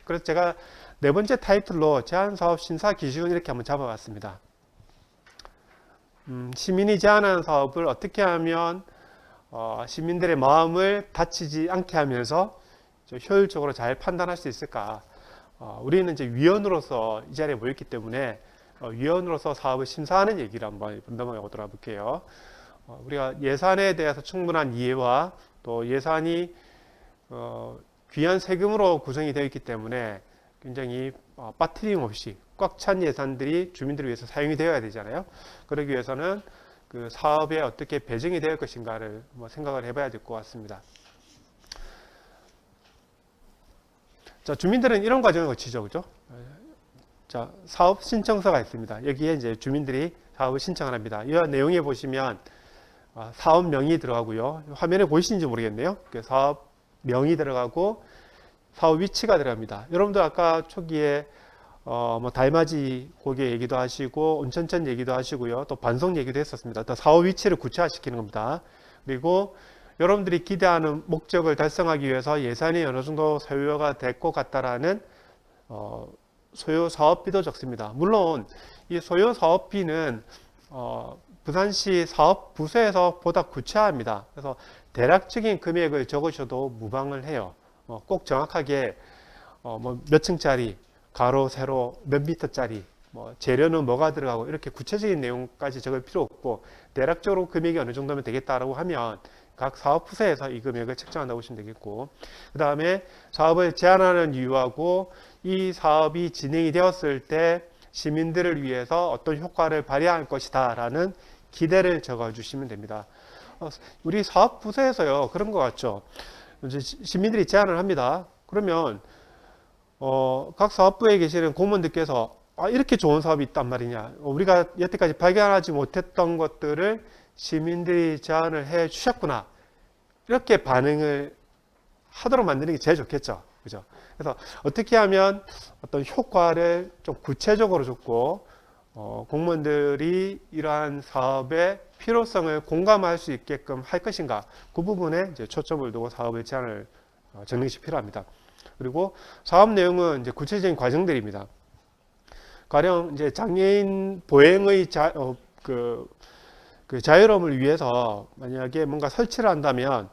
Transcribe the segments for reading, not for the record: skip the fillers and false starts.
그래서 제가 네 번째 타이틀로 제안사업 신사 기준을 이렇게 한번 잡아봤습니다. 시민이 제안하는 사업을 어떻게 하면 시민들의 마음을 다치지 않게 하면서 좀 효율적으로 잘 판단할 수 있을까. 우리는 이제 위원으로서 이 자리에 모였기 때문에 위원으로서 사업을 심사하는 얘기를 한번 넘어가 보도록 해볼게요. 우리가 예산에 대해서 충분한 이해와 또 예산이 귀한 세금으로 구성이 되어 있기 때문에 굉장히 빠트림 없이 꽉 찬 예산들이 주민들을 위해서 사용이 되어야 되잖아요. 그러기 위해서는 그 사업에 어떻게 배정이 될 것인가를 생각을 해봐야 될 것 같습니다. 자, 주민들은 이런 과정을 거치죠, 그죠? 자, 사업 신청서가 있습니다. 여기에 이제 주민들이 사업을 신청을 합니다. 이 내용에 보시면 사업명이 들어가고요. 화면에 보이시는지 모르겠네요. 사업명이 들어가고 사업 위치가 들어갑니다. 여러분들 아까 초기에 달맞이 고개 얘기도 하시고 온천천 얘기도 하시고요. 또 반송 얘기도 했었습니다. 또 사업 위치를 구체화시키는 겁니다. 그리고 여러분들이 기대하는 목적을 달성하기 위해서 예산이 어느 정도 소요가 될 것 같다라는 소요 사업비도 적습니다. 물론 이 소요 사업비는 부산시 사업부서에서 보다 구체화합니다. 그래서 대략적인 금액을 적으셔도 무방을 해요. 꼭 정확하게 몇 층짜리, 가로, 세로, 몇 미터짜리, 재료는 뭐가 들어가고 이렇게 구체적인 내용까지 적을 필요 없고 대략적으로 금액이 어느 정도면 되겠다라고 하면 각 사업부서에서 이 금액을 책정한다고 보시면 되겠고, 그 다음에 사업을 제안하는 이유하고 이 사업이 진행이 되었을 때 시민들을 위해서 어떤 효과를 발휘할 것이다 라는 기대를 적어주시면 됩니다. 우리 사업부서에서요 그런 것 같죠. 이제 시민들이 제안을 합니다. 그러면 각 사업부에 계시는 공무원들께서 이렇게 좋은 사업이 있단 말이냐, 우리가 여태까지 발견하지 못했던 것들을 시민들이 제안을 해 주셨구나, 이렇게 반응을 하도록 만드는 게 제일 좋겠죠, 그죠? 그래서 어떻게 하면 어떤 효과를 좀 구체적으로 줬고 공무원들이 이러한 사업의 필요성을 공감할 수 있게끔 할 것인가, 그 부분에 이제 초점을 두고 사업의 제안을 적는 것이 필요합니다. 그리고 사업 내용은 이제 구체적인 과정들입니다. 가령 이제 장애인 보행의 그 자유로움을 위해서 만약에 뭔가 설치를 한다면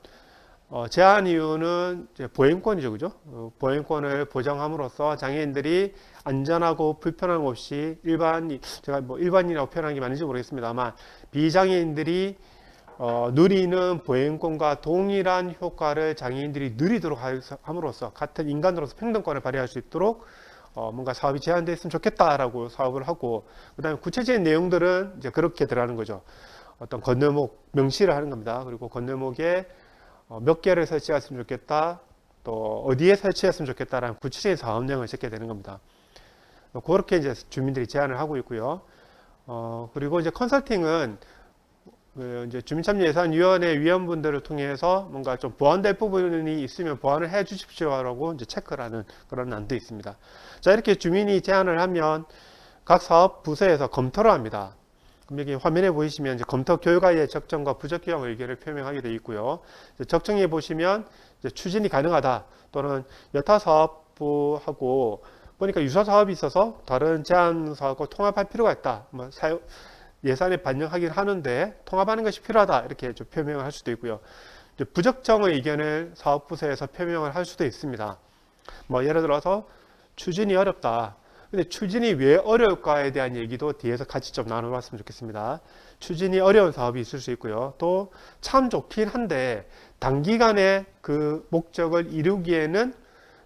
제한 이유는 이제 보행권이죠, 그죠? 보행권을 보장함으로써 장애인들이 안전하고 불편함 없이 제가 일반이라고 표현한 게 맞는지 모르겠습니다만 비장애인들이 누리는 보행권과 동일한 효과를 장애인들이 누리도록 함으로써 같은 인간으로서 평등권을 발휘할 수 있도록 뭔가 사업이 제한되어 있으면 좋겠다라고 사업을 하고, 그 다음에 구체적인 내용들은 이제 그렇게 들어가는 거죠. 어떤 건널목 명시를 하는 겁니다. 그리고 건널목에 몇 개를 설치했으면 좋겠다, 또 어디에 설치했으면 좋겠다라는 구체적인 사업 내용을 적게 되는 겁니다. 그렇게 이제 주민들이 제안을 하고 있고요. 그리고 이제 컨설팅은 이제 주민참여예산위원회 위원분들을 통해서 뭔가 좀 보완될 부분이 있으면 보완을 해 주십시오라고 이제 체크를 하는 그런 안도 있습니다. 자, 이렇게 주민이 제안을 하면 각 사업 부서에서 검토를 합니다. 그럼 여기 화면에 보이시면 이제 검토 결과의 적정과 부적격 의견을 표명하게 되어 있고요. 적정에 보시면 이제 추진이 가능하다, 또는 여타 사업부하고 보니까 유사 사업이 있어서 다른 제안 사업과 통합할 필요가 있다, 예산에 반영하긴 하는데 통합하는 것이 필요하다, 이렇게 좀 표명을 할 수도 있고요. 부적정의 의견을 사업부서에서 표명을 할 수도 있습니다. 예를 들어서 추진이 어렵다. 근데 추진이 왜 어려울까에 대한 얘기도 뒤에서 같이 좀 나눠봤으면 좋겠습니다. 추진이 어려운 사업이 있을 수 있고요. 또 참 좋긴 한데 단기간에 그 목적을 이루기에는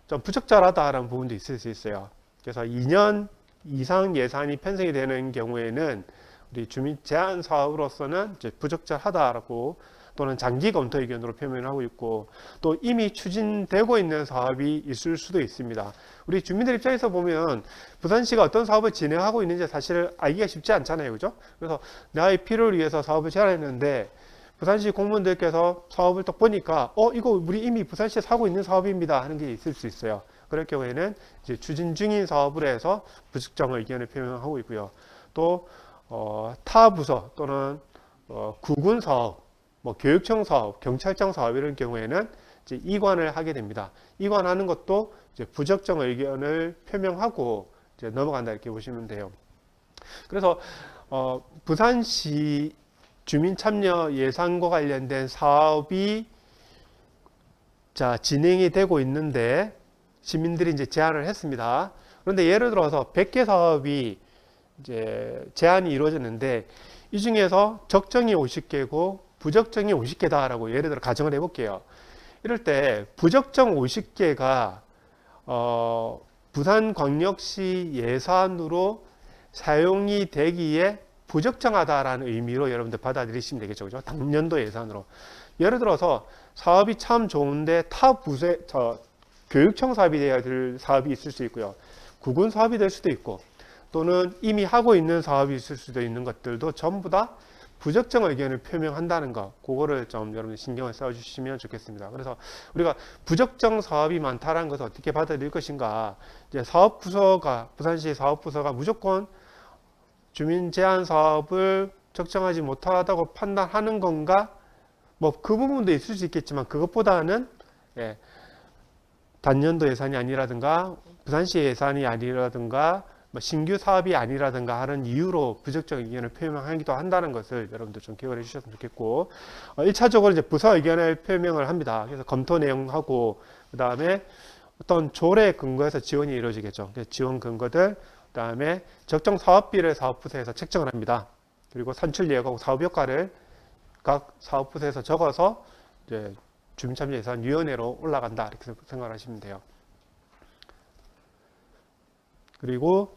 좀 부적절하다라는 부분도 있을 수 있어요. 그래서 2년 이상 예산이 편성이 되는 경우에는 우리 주민 제한 사업으로서는 이제 부적절하다라고 또는 장기 검토 의견으로 표명하고 있고, 또 이미 추진되고 있는 사업이 있을 수도 있습니다. 우리 주민들 입장에서 보면 부산시가 어떤 사업을 진행하고 있는지 사실 알기가 쉽지 않잖아요, 그죠? 그래서 나의 필요를 위해서 사업을 제안했는데 부산시 공무원들께서 사업을 딱 보니까 이거 우리 이미 부산시에서 하고 있는 사업입니다 하는 게 있을 수 있어요. 그럴 경우에는 이제 추진 중인 사업으로 해서 부적정 의견을 표명하고 있고요. 또 타 부서 또는 구군 사업, 교육청 사업, 경찰청 사업 이런 경우에는 이제 이관을 하게 됩니다. 이관하는 것도 이제 부적정 의견을 표명하고 이제 넘어간다 이렇게 보시면 돼요. 그래서 부산시 주민참여 예산과 관련된 사업이 진행이 되고 있는데 시민들이 이제 제안을 했습니다. 그런데 예를 들어서 100개 사업이 이제 제안이 이루어졌는데 이 중에서 적정이 50개고 부적정이 50개다라고 예를 들어 가정을 해볼게요. 이럴 때 부적정 50개가 부산광역시 예산으로 사용이 되기에 부적정하다라는 의미로 여러분들 받아들이시면 되겠죠. 그죠? 당년도 예산으로. 예를 들어서 사업이 참 좋은데 타 부서, 교육청 사업이 되어야 될 사업이 있을 수 있고요. 구군 사업이 될 수도 있고, 또는 이미 하고 있는 사업이 있을 수도 있는 것들도 전부 다 부적정 의견을 표명한다는 거, 그거를 좀 여러분 신경을 써주시면 좋겠습니다. 그래서 우리가 부적정 사업이 많다는 것을 어떻게 받아들일 것인가, 이제 사업부서가, 부산시 사업부서가 무조건 주민 제한 사업을 적정하지 못하다고 판단하는 건가, 뭐 그 부분도 있을 수 있겠지만 그것보다는 단년도 예산이 아니라든가 부산시 예산이 아니라든가 뭐 신규 사업이 아니라든가 하는 이유로 부적정 의견을 표명하기도 한다는 것을 여러분들 좀 기억을 해주셨으면 좋겠고, 1차적으로 이제 부서 의견을 표명을 합니다. 그래서 검토 내용하고 그 다음에 어떤 조례 근거에서 지원이 이루어지겠죠. 지원 근거들, 그 다음에 적정 사업비를 사업부서에서 책정을 합니다. 그리고 산출 예고하고 사업 효과를 각 사업부서에서 적어서 이제 주민참여예산위원회로 올라간다 이렇게 생각하시면 돼요. 그리고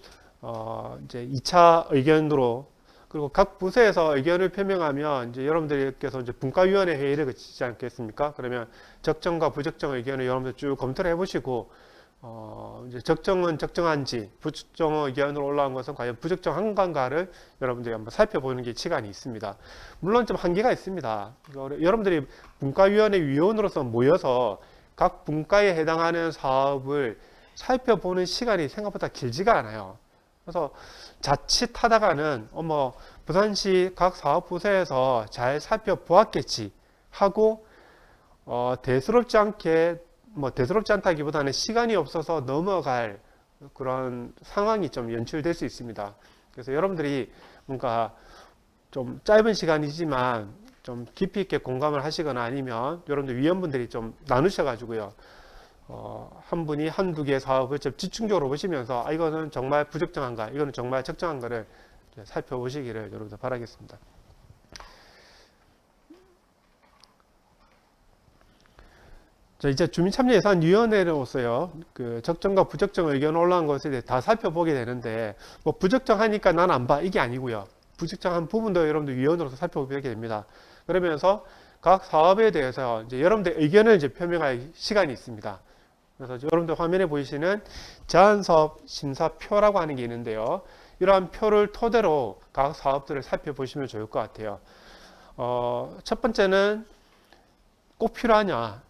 이제 2차 의견으로, 그리고 각 부서에서 의견을 표명하면 이제 여러분들께서 이제 분과위원회 회의를 거치지 않겠습니까? 그러면 적정과 부적정 의견을 여러분들 쭉 검토를 해보시고 이제 적정은 적정한지, 부적정 의견으로 올라온 것은 과연 부적정한가를 여러분들이 한번 살펴보는 게 시간이 있습니다. 물론 좀 한계가 있습니다. 여러분들이 분과위원회 위원으로서 모여서 각 분과에 해당하는 사업을 살펴보는 시간이 생각보다 길지가 않아요. 그래서 자칫하다가는 부산시 각 사업부서에서 잘 살펴보았겠지 하고 대수롭지 않다기보다는 시간이 없어서 넘어갈 그런 상황이 좀 연출될 수 있습니다. 그래서 여러분들이 뭔가 좀 짧은 시간이지만 좀 깊이 있게 공감을 하시거나 아니면 여러분들 위원분들이 좀 나누셔가지고요. 한 분이 한두 개의 사업을 좀 집중적으로 보시면서 이거는 정말 부적정한가, 이거는 정말 적정한가를 살펴보시기를 여러분들 바라겠습니다. 자, 이제 주민참여예산위원회로서요, 그 적정과 부적정 의견 올라온 것에 대해 다 살펴보게 되는데, 뭐 부적정하니까 난 안 봐, 이게 아니고요. 부적정한 부분도 여러분들 위원으로서 살펴보게 됩니다. 그러면서 각 사업에 대해서 이제 여러분들 의견을 이제 표명할 시간이 있습니다. 그래서 여러분들 화면에 보이시는 제안사업 심사표라고 하는 게 있는데요. 이러한 표를 토대로 각 사업들을 살펴보시면 좋을 것 같아요. 첫 번째는 꼭 필요하냐?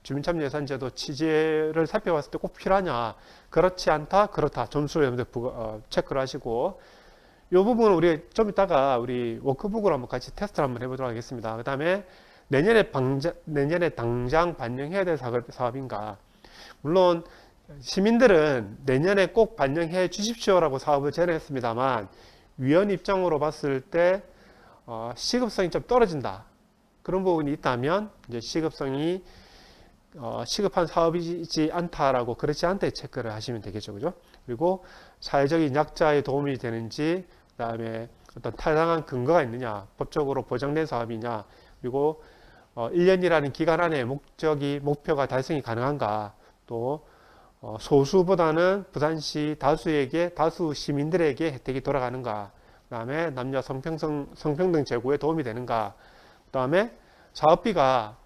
주민참여예산제도 취지를 살펴봤을 때 꼭 필요하냐? 그렇지 않다, 그렇다. 점수를 여러분들 체크를 하시고, 이 부분은 우리 좀 이따가 우리 워크북으로 한번 같이 테스트를 한번 해보도록 하겠습니다. 그 다음에 내년에 당장 반영해야 될 사업인가. 물론 시민들은 내년에 꼭 반영해 주십시오라고 사업을 제안했습니다만 위원 입장으로 봤을 때 시급성이 좀 떨어진다. 그런 부분이 있다면 이제 시급성이 시급한 사업이지 않다라고, 그렇지 않다 체크를 하시면 되겠죠. 그죠? 그리고 사회적인 약자에 도움이 되는지, 그 다음에 어떤 타당한 근거가 있느냐, 법적으로 보장된 사업이냐, 그리고 1년이라는 기간 안에 목표가 달성이 가능한가, 또 소수보다는 부산시 다수 시민들에게 혜택이 돌아가는가, 그 다음에 남녀 성평등 제고에 도움이 되는가, 그 다음에 사업비가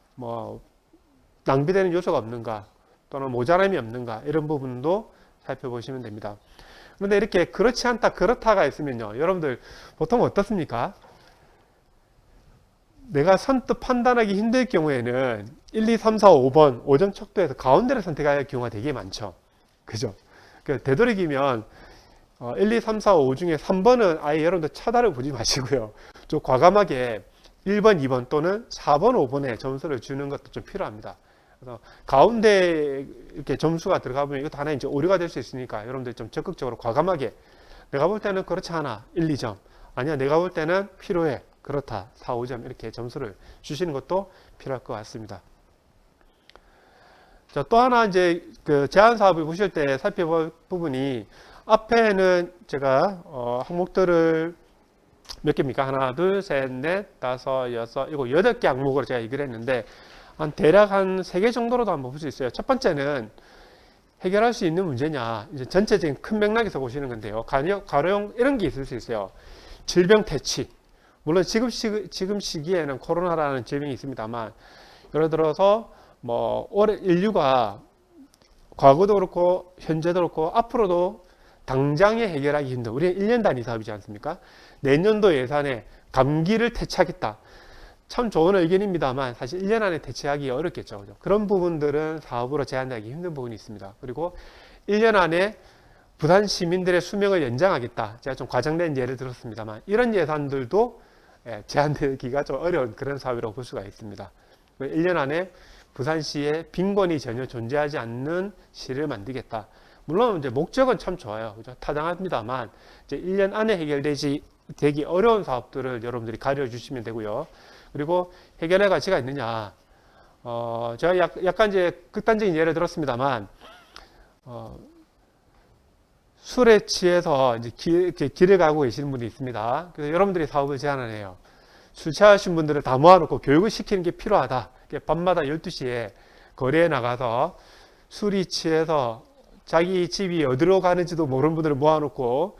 낭비되는 요소가 없는가, 또는 모자람이 없는가, 이런 부분도 살펴보시면 됩니다. 그런데 이렇게 그렇지 않다, 그렇다가 있으면요, 여러분들 보통 어떻습니까? 내가 선뜻 판단하기 힘들 경우에는 1, 2, 3, 4, 5번 오점 척도에서 가운데를 선택할 경우가 되게 많죠. 그죠? 되도록이면 1, 2, 3, 4, 5 중에 3번은 아예 여러분들 차단을 보지 마시고요. 좀 과감하게 1번, 2번 또는 4번, 5번에 점수를 주는 것도 좀 필요합니다. 그래서 가운데 이렇게 점수가 들어가 보면 이것도 하나의 이제 오류가 될 수 있으니까 여러분들 좀 적극적으로 과감하게 내가 볼 때는 그렇지 않아 1, 2점 아니야 내가 볼 때는 필요해 그렇다 4, 5점 이렇게 점수를 주시는 것도 필요할 것 같습니다. 자, 또 하나 이제 그 제안 사업을 보실 때 살펴볼 부분이 앞에는 제가 항목들을 몇 개입니까? 하나, 둘, 셋, 넷, 다섯, 여섯, 일곱, 8개 항목으로 제가 얘기를 했는데 대략 한 3개 정도로도 한번 볼 수 있어요. 첫 번째는 해결할 수 있는 문제냐. 이제 전체적인 큰 맥락에서 보시는 건데요. 가령 이런 게 있을 수 있어요. 질병 퇴치. 물론 지금 시기에는 코로나라는 질병이 있습니다만 예를 들어서 뭐 올해 인류가 과거도 그렇고 현재도 그렇고 앞으로도 당장에 해결하기 힘든 우리는 1년 단위 사업이지 않습니까? 내년도 예산에 감기를 퇴치하겠다. 참 좋은 의견입니다만 사실 1년 안에 대체하기 어렵겠죠. 그죠? 그런 부분들은 사업으로 제한하기 힘든 부분이 있습니다. 그리고 1년 안에 부산 시민들의 수명을 연장하겠다. 제가 좀 과장된 예를 들었습니다만 이런 예산들도 제한되기가 좀 어려운 그런 사업이라고 볼 수가 있습니다. 1년 안에 부산시에 빈곤이 전혀 존재하지 않는 시를 만들겠다. 물론 이제 목적은 참 좋아요. 그죠? 타당합니다만 이제 1년 안에 되기 어려운 사업들을 여러분들이 가려주시면 되고요. 그리고 해결의 가치가 있느냐. 제가 약간 이제 극단적인 예를 들었습니다만, 술에 취해서 이제 길을 가고 계시는 분이 있습니다. 그래서 여러분들이 사업을 제안을 해요. 술 취하신 분들을 다 모아놓고 교육을 시키는 게 필요하다. 밤마다 12시에 거리에 나가서 술이 취해서 자기 집이 어디로 가는지도 모르는 분들을 모아놓고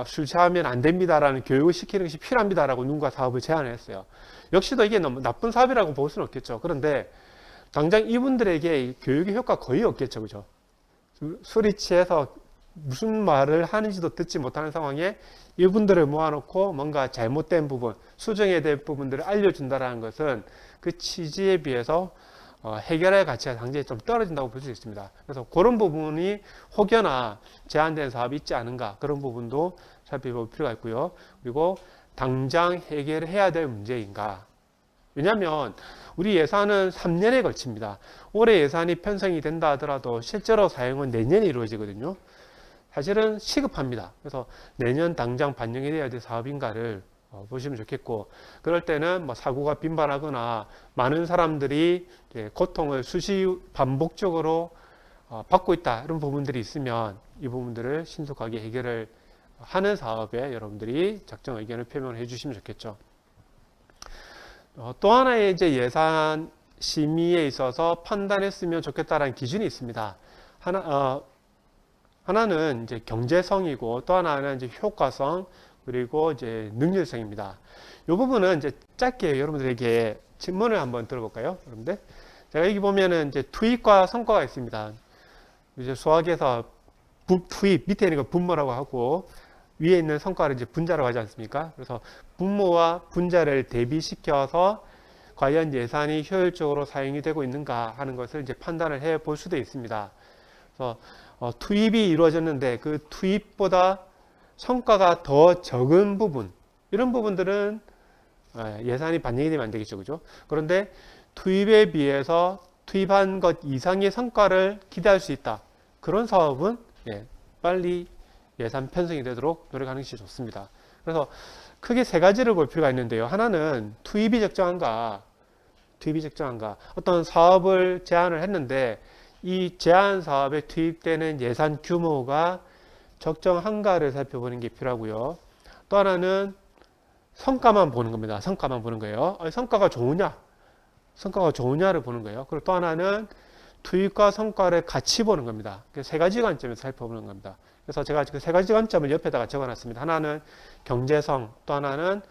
술 취하면 안 됩니다라는 교육을 시키는 것이 필요합니다라고 누군가 사업을 제안을 했어요. 역시도 이게 너무 나쁜 사업이라고 볼 수는 없겠죠. 그런데 당장 이분들에게 교육의 효과가 거의 없겠죠. 그죠? 술이 취해서 무슨 말을 하는지도 듣지 못하는 상황에 이분들을 모아놓고 뭔가 잘못된 부분, 수정해야 될 부분들을 알려준다는 것은 그 취지에 비해서 해결할 가치가 상당히 좀 떨어진다고 볼 수 있습니다. 그래서 그런 부분이 혹여나 제한된 사업이 있지 않은가 그런 부분도 살펴볼 필요가 있고요. 그리고 당장 해결해야 될 문제인가. 왜냐하면 우리 예산은 3년에 걸칩니다. 올해 예산이 편성이 된다 하더라도 실제로 사용은 내년에 이루어지거든요. 사실은 시급합니다. 그래서 내년 당장 반영이 돼야 될 사업인가를 보시면 좋겠고, 그럴 때는 뭐 사고가 빈번하거나 많은 사람들이 고통을 반복적으로 받고 있다 이런 부분들이 있으면 이 부분들을 신속하게 해결을 하는 사업에 여러분들이 작정 의견을 표명해 주시면 좋겠죠. 또 하나의 이제 예산 심의에 있어서 판단했으면 좋겠다라는 기준이 있습니다. 하나는 이제 경제성이고 또 하나는 이제 효과성 그리고 이제 능률성입니다. 이 부분은 이제 짧게 여러분들에게 질문을 한번 들어볼까요? 여러분들, 제가 여기 보면은 이제 투입과 성과가 있습니다. 이제 수학에서 투입 밑에 있는 거 분모라고 하고 위에 있는 성과를 이제 분자라고 하지 않습니까? 그래서 분모와 분자를 대비시켜서 과연 예산이 효율적으로 사용이 되고 있는가 하는 것을 이제 판단을 해 볼 수도 있습니다. 그래서 투입이 이루어졌는데 그 투입보다 성과가 더 적은 부분, 이런 부분들은 예산이 반영이 되면 안 되겠죠. 그죠? 그런데 투입에 비해서 투입한 것 이상의 성과를 기대할 수 있다. 그런 사업은 빨리 예산 편성이 되도록 노력하는 것이 좋습니다. 그래서 크게 세 가지를 볼 필요가 있는데요. 하나는 투입이 적정한가. 어떤 사업을 제안을 했는데 이 제안 사업에 투입되는 예산 규모가 적정한가를 살펴보는 게 필요하고요. 또 하나는 성과만 보는 겁니다. 성과만 보는 거예요. 성과가 좋으냐를 보는 거예요. 그리고 또 하나는 투입과 성과를 같이 보는 겁니다. 세 가지 관점에서 살펴보는 겁니다. 그래서 제가 그 세 가지 관점을 옆에다가 적어놨습니다. 하나는 경제성, 또 하나는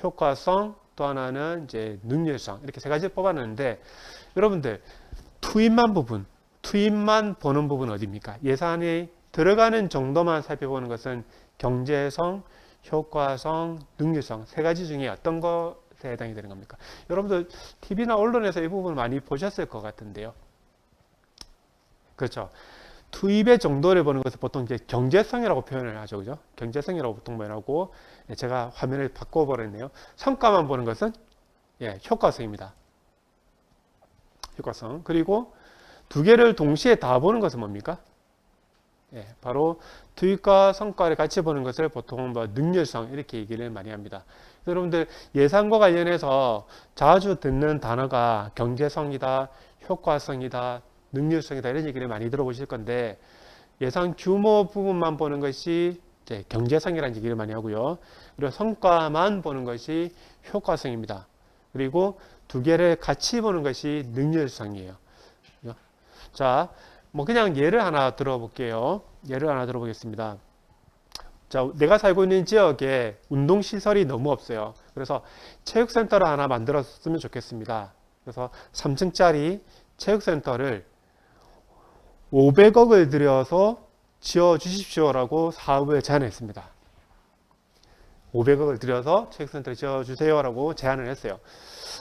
효과성, 또 하나는 이제 능률성, 이렇게 세 가지를 뽑아놨는데 여러분들 투입만 보는 부분 어디입니까? 예산이 들어가는 정도만 살펴보는 것은 경제성, 효과성, 능률성 세 가지 중에 어떤 것에 해당이 되는 겁니까? 여러분들 TV나 언론에서 이 부분을 많이 보셨을 것 같은데요. 그렇죠. 투입의 정도를 보는 것을 보통 이제 경제성이라고 표현을 하죠. 그죠? 경제성이라고 보통 표현하고, 제가 화면을 바꿔버렸네요. 성과만 보는 것은 효과성입니다. 효과성. 그리고 두 개를 동시에 다 보는 것은 뭡니까? 예, 바로 투입과 성과를 같이 보는 것을 보통 뭐 능률성 이렇게 얘기를 많이 합니다. 여러분들 예산과 관련해서 자주 듣는 단어가 경제성이다, 효과성이다, 능률성이다 이런 얘기를 많이 들어보실 건데 예산 규모 부분만 보는 것이 이제 경제성이라는 얘기를 많이 하고요. 그리고 성과만 보는 것이 효과성입니다. 그리고 두 개를 같이 보는 것이 능률성이에요. 자, 뭐 그냥 예를 하나 들어볼게요. 예를 하나 들어보겠습니다. 자, 내가 살고 있는 지역에 운동시설이 너무 없어요. 그래서 체육센터를 하나 만들었으면 좋겠습니다. 그래서 3층짜리 체육센터를 500억을 들여서 지어 주십시오라고 사업을 제안했습니다. 500억을 들여서 체육센터를 지어 주세요라고 제안을 했어요.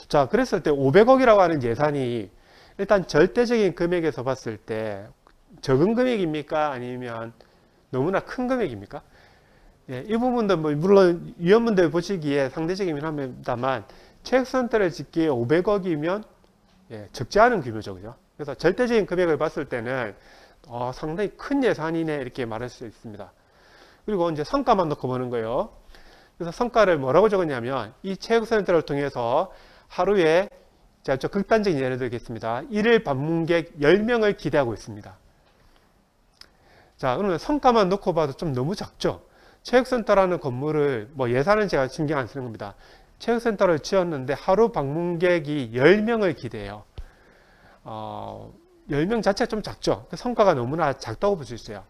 자, 그랬을 때 500억이라고 하는 예산이 일단 절대적인 금액에서 봤을 때 적은 금액입니까? 아니면 너무나 큰 금액입니까? 예, 이 부분도 뭐 물론 위원분들 보시기에 상대적이긴 합니다만 체육센터를 짓기에 500억이면 예, 적지 않은 규모죠. 그죠? 그래서 절대적인 금액을 봤을 때는 상당히 큰 예산이네 이렇게 말할 수 있습니다. 그리고 이제 성과만 놓고 보는 거예요. 그래서 성과를 뭐라고 적었냐면 이 체육센터를 통해서 하루에 자, 좀 극단적인 예를 들겠습니다. 일일 방문객 10명을 기대하고 있습니다. 자, 그러면 성과만 놓고 봐도 좀 너무 작죠? 체육센터라는 건물을, 뭐 예산은 제가 신경 안 쓰는 겁니다. 체육센터를 지었는데 하루 방문객이 10명을 기대해요. 10명 자체가 좀 작죠? 성과가 너무나 작다고 볼 수 있어요.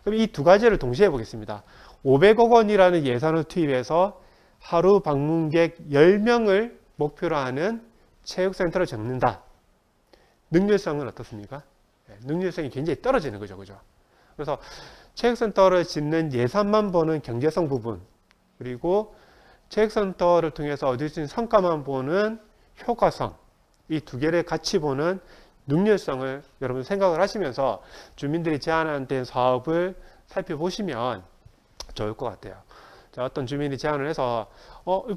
그럼 이 두 가지를 동시에 보겠습니다. 500억 원이라는 예산을 투입해서 하루 방문객 10명을 목표로 하는 체육센터를 짓는다. 능률성은 어떻습니까? 능률성이 굉장히 떨어지는 거죠. 그죠? 그래서 체육센터를 짓는 예산만 보는 경제성 부분, 그리고 체육센터를 통해서 얻을 수 있는 성과만 보는 효과성, 이 두 개를 같이 보는 능률성을 여러분 생각을 하시면서 주민들이 제안한 사업을 살펴보시면 좋을 것 같아요. 자, 어떤 주민이 제안을 해서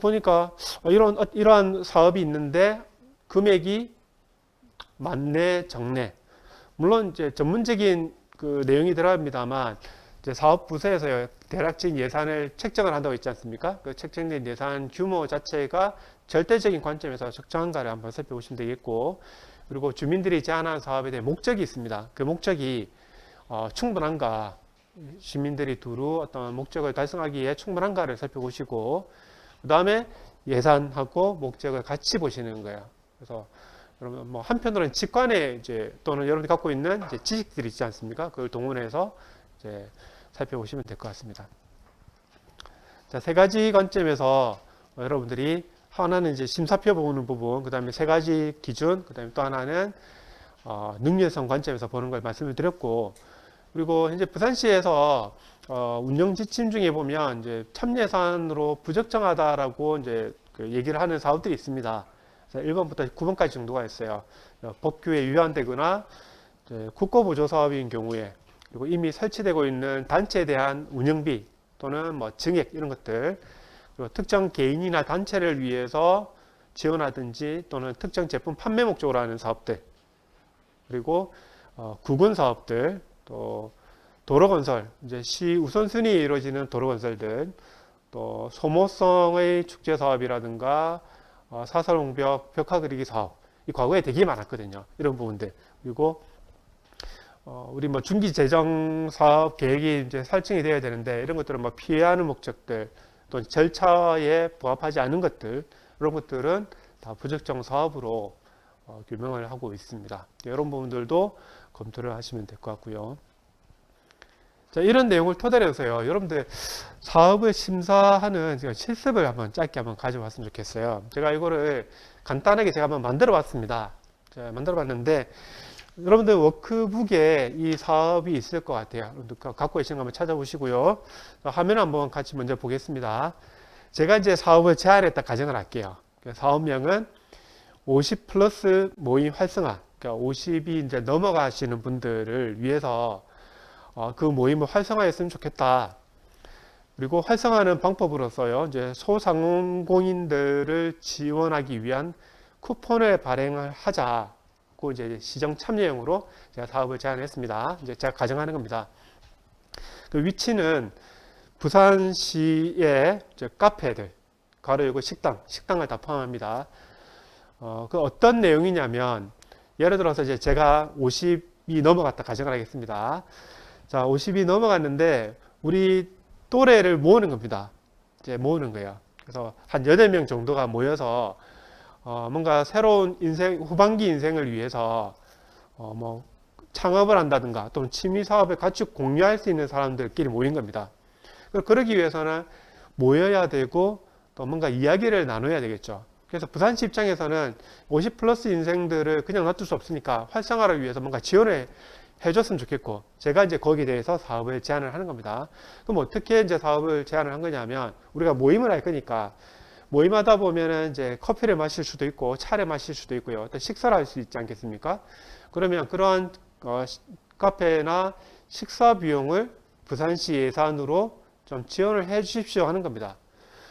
보니까 이러한 사업이 있는데 금액이 많네, 적네. 물론 이제 전문적인 그 내용이 들어갑니다만 이제 사업부서에서 대략적인 예산을 책정을 한다고 있지 않습니까? 그 책정된 예산 규모 자체가 절대적인 관점에서 적정한가를 한번 살펴보시면 되겠고, 그리고 주민들이 제안한 사업에 대한 목적이 있습니다. 그 목적이 충분한가, 시민들이 두루 어떤 목적을 달성하기에 충분한가를 살펴보시고, 그 다음에 예산하고 목적을 같이 보시는 거예요. 그래서 여러분 뭐 한편으로는 직관에 이제 또는 여러분이 갖고 있는 이제 지식들이 있지 않습니까? 그걸 동원해서 이제 살펴보시면 될 것 같습니다. 자, 세 가지 관점에서 여러분들이 하나는 이제 심사표 보는 부분, 그 다음에 세 가지 기준, 그 다음에 또 하나는 능률성 관점에서 보는 걸 말씀을 드렸고, 그리고 현재 부산시에서 운영 지침 중에 보면 이제 참예산으로 부적정하다라고 이제 그 얘기를 하는 사업들이 있습니다. 1번부터 9번까지 정도가 있어요. 법규에 위반되거나 국고보조 사업인 경우에, 그리고 이미 설치되고 있는 단체에 대한 운영비 또는 뭐 증액 이런 것들, 그리고 특정 개인이나 단체를 위해서 지원하든지 또는 특정 제품 판매 목적으로 하는 사업들, 그리고 구군 사업들, 또 도로건설, 이제 시 우선순위에 이루어지는 도로건설들, 또 소모성의 축제 사업이라든가 사설옹벽 벽화 그리기 사업, 이 과거에 되게 많았거든요. 이런 부분들. 그리고 우리 뭐 중기 재정 사업 계획이 이제 설정이 되어야 되는데 이런 것들은 뭐 피해하는 목적들, 또 절차에 부합하지 않은 것들, 이런 것들은 다 부적정 사업으로 규명을 하고 있습니다. 이런 부분들도 검토를 하시면 될 것 같고요. 자, 이런 내용을 토대로 해서요, 여러분들 사업을 심사하는 실습을 한번 짧게 한번 가져봤으면 좋겠어요. 제가 이거를 간단하게 제가 한번 만들어 봤습니다. 제가 만들어 봤는데, 여러분들 워크북에 이 사업이 있을 것 같아요. 여러분들 갖고 계신 거 한번 찾아보시고요. 화면 한번 같이 먼저 보겠습니다. 제가 이제 사업을 제안했다 가정을 할게요. 사업명은 50 플러스 모임 활성화. 그러니까 50이 이제 넘어가시는 분들을 위해서 그 모임을 활성화했으면 좋겠다. 그리고 활성화하는 방법으로서요, 이제 소상공인들을 지원하기 위한 쿠폰을 발행을 하자고 그 이제 시정 참여용으로 제가 사업을 제안했습니다. 이제 제가 가정하는 겁니다. 그 위치는 부산시의 카페들, 가로 열고 식당을 다 포함합니다. 그 어떤 내용이냐면, 예를 들어서 이제 제가 50이 넘어갔다 가정을 하겠습니다. 자, 50이 넘어갔는데, 우리 또래를 모으는 겁니다. 이제 모으는 거예요. 그래서 한 8명 정도가 모여서, 뭔가 새로운 후반기 인생을 위해서, 뭐, 창업을 한다든가, 또는 취미 사업을 같이 공유할 수 있는 사람들끼리 모인 겁니다. 그러기 위해서는 모여야 되고, 또 뭔가 이야기를 나눠야 되겠죠. 그래서 부산시 입장에서는 50 플러스 인생들을 그냥 놔둘 수 없으니까 활성화를 위해서 뭔가 지원을 해줬으면 좋겠고, 제가 이제 거기에 대해서 사업을 제안을 하는 겁니다. 그럼 어떻게 이제 사업을 제안을 한 거냐면, 우리가 모임을 할 거니까, 모임하다 보면은 이제 커피를 마실 수도 있고, 차를 마실 수도 있고요. 또 식사를 할 수 있지 않겠습니까? 그러면 그러한 카페나 식사 비용을 부산시 예산으로 좀 지원을 해 주십시오 하는 겁니다.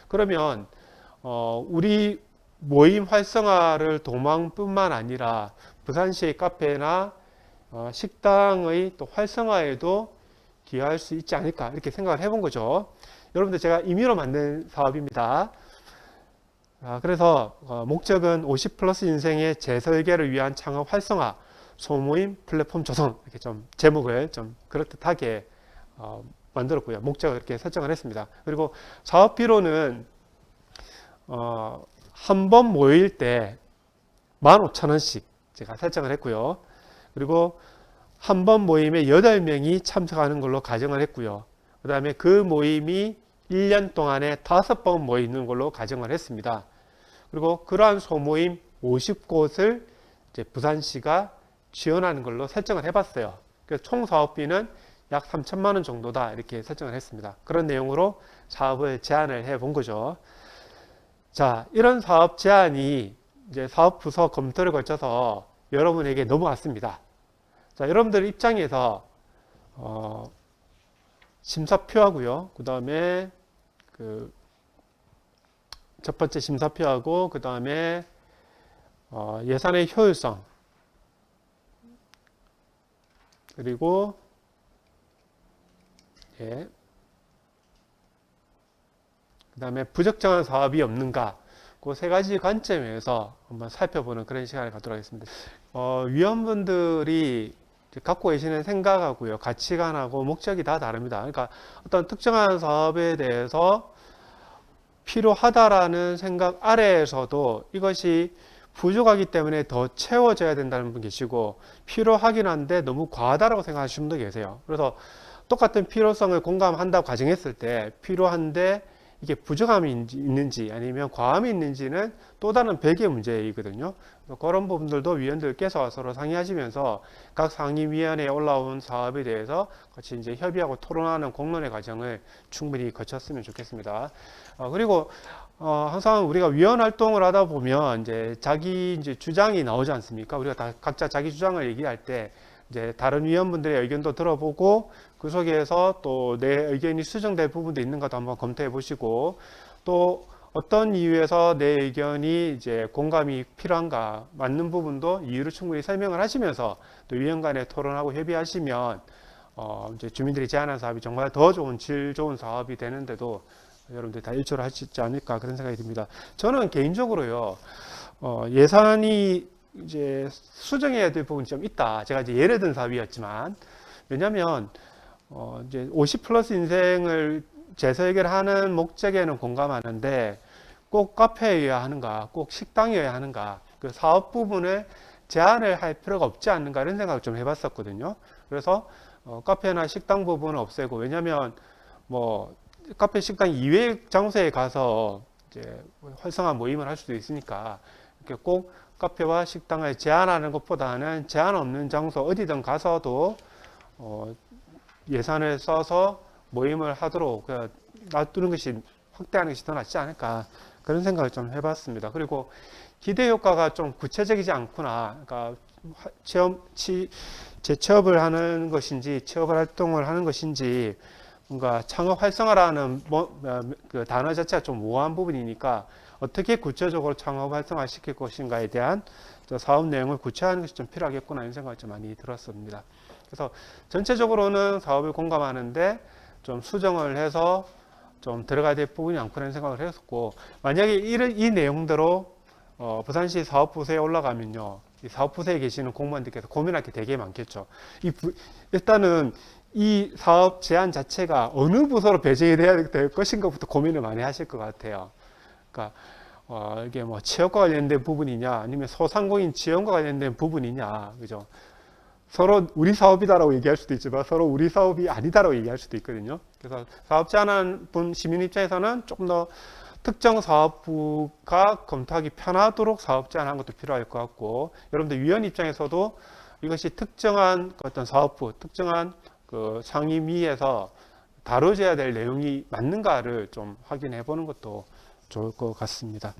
그러면 우리 모임 활성화를 도망뿐만 아니라 부산시의 카페나 식당의 또 활성화에도 기여할 수 있지 않을까 이렇게 생각을 해본 거죠. 여러분들 제가 임의로 만든 사업입니다. 그래서 목적은 50 플러스 인생의 재설계를 위한 창업 활성화 소모임 플랫폼 조성 이렇게 좀 제목을 좀 그럴듯하게 만들었고요. 목적을 이렇게 설정을 했습니다. 그리고 사업비로는 한 번 모일 때 15,000원씩 제가 설정을 했고요. 그리고 한 번 모임에 8명이 참석하는 걸로 가정을 했고요. 그 다음에 그 모임이 1년 동안에 5번 모이는 걸로 가정을 했습니다. 그리고 그러한 소모임 50곳을 이제 부산시가 지원하는 걸로 설정을 해봤어요. 그래서 총 사업비는 약 3천만 원 정도다 이렇게 설정을 했습니다. 그런 내용으로 사업을 제안을 해본 거죠. 자, 이런 사업 제안이 이제 사업부서 검토를 거쳐서 여러분에게 넘어왔습니다. 자, 여러분들 입장에서 심사표하고요. 그 다음에 첫 번째 심사표하고 그 다음에 예산의 효율성 그리고 그 다음에 부적정한 사업이 없는가 그 세 가지 관점에서 한번 살펴보는 그런 시간을 갖도록 하겠습니다. 위원분들이 갖고 계시는 생각하고요, 가치관하고 목적이 다 다릅니다. 그러니까 어떤 특정한 사업에 대해서 필요하다라는 생각 아래에서도 이것이 부족하기 때문에 더 채워져야 된다는 분 계시고, 필요하긴 한데 너무 과하다라고 생각하시는 분도 계세요. 그래서 똑같은 필요성을 공감한다고 가정했을 때 필요한데 이게 부족함이 있는지 아니면 과함이 있는지는 또 다른 별개의 문제이거든요. 그런 부분들도 위원들께서 서로 상의하시면서 각 상임위원회에 올라온 사업에 대해서 같이 이제 협의하고 토론하는 공론의 과정을 충분히 거쳤으면 좋겠습니다. 그리고 항상 우리가 위원 활동을 하다 보면 이제 자기 주장이 나오지 않습니까? 우리가 다 각자 자기 주장을 얘기할 때 이제 다른 위원분들의 의견도 들어보고 그 속에서 또 내 의견이 수정될 부분도 있는가도 한번 검토해 보시고, 또 어떤 이유에서 내 의견이 이제 공감이 필요한가 맞는 부분도 이유를 충분히 설명을 하시면서 또 위원 간에 토론하고 협의하시면 이제 주민들이 제안한 사업이 정말 더 좋은 질 좋은 사업이 되는데도 여러분들 다 일조를 할 수 있지 않을까 그런 생각이 듭니다. 저는 개인적으로요 예산이 이제 수정해야 될 부분이 좀 있다. 제가 이제 예를 든 사업이었지만, 왜냐하면 이제 50 플러스 인생을 재설계하는 목적에는 공감하는데 꼭 카페여야 하는가, 꼭 식당이어야 하는가, 그 사업 부분을 제한을 할 필요가 없지 않는가 이런 생각을 좀 해봤었거든요. 그래서 카페나 식당 부분은 없애고, 왜냐하면 뭐 카페, 식당 이외의 장소에 가서 이제 활성화 모임을 할 수도 있으니까 이렇게 꼭 카페와 식당을 제한하는 것보다는 제한 없는 장소 어디든 가서도 예산을 써서 모임을 하도록 놔두는 것이, 확대하는 것이 더 낫지 않을까 그런 생각을 좀 해봤습니다. 그리고 기대 효과가 좀 구체적이지 않구나. 그러니까 재취업을 하는 것인지 취업 활동을 하는 것인지 뭔가 창업 활성화라는 그 단어 자체가 좀 모호한 부분이니까 어떻게 구체적으로 창업 활성화 시킬 것인가에 대한 사업 내용을 구체화하는 것이 좀 필요하겠구나 이런 생각이 좀 많이 들었습니다. 그래서 전체적으로는 사업을 공감하는데 좀 수정을 해서 좀 들어가야 될 부분이 많구나 생각을 했었고, 만약에 이 내용대로 부산시 사업부서에 올라가면요, 이 사업부서에 계시는 공무원들께서 고민할 게 되게 많겠죠. 일단은 이 사업 제안 자체가 어느 부서로 배정이 돼야 될 것인가부터 고민을 많이 하실 것 같아요. 그러니까 이게 뭐 취업과 관련된 부분이냐, 아니면 소상공인 지원과 관련된 부분이냐, 그죠? 서로 우리 사업이다라고 얘기할 수도 있지만 서로 우리 사업이 아니다라고 얘기할 수도 있거든요. 그래서 사업 제안하는 분 시민 입장에서는 조금 더 특정 사업부가 검토하기 편하도록 사업 제안하는 것도 필요할 것 같고, 여러분들 위원 입장에서도 이것이 특정한 어떤 사업부, 특정한 그 상임위에서 다뤄져야 될 내용이 맞는가를 좀 확인해 보는 것도 좋을 것 같습니다.